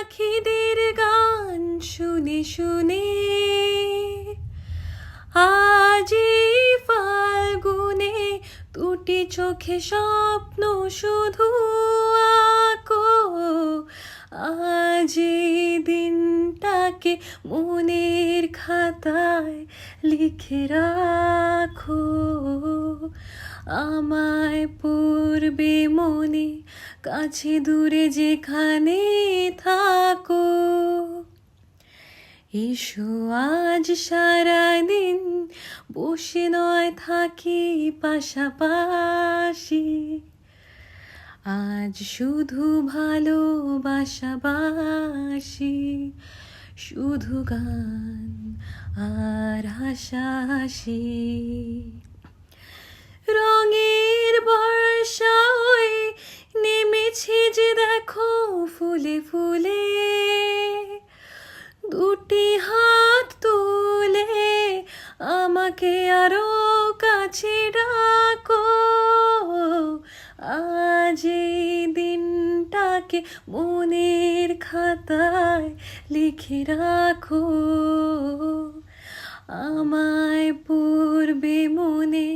পাখিদের গান শুনে শুনে আজি ফাল্গুনে দুটি চোখে স্বপ্ন শুধু আঁকো। আজ এই দিনটাকে মনের খাতায় লিখে রাখো। আমায় পড়বে মনে, কাছে দূরে যেখানে থাকো। এসো আজ সারাদিন বসে নয় থাকি পাশাপাশি। আজ শুধু ভালোবাসাবাসি, শুধু গান আর হাসাহাসি। রঙের বর্ষা হয়ে নেমেছে যে দেখো ফুলে ফুলে, দুটি হাত তুলে আমাকে আরো কাছে ডাকো। আজ এই দিনটাকে মনের খাতায় লিখে রাখো। আমায় পড়বে মনে,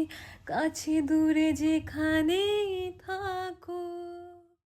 কাছে দূরে যেখানে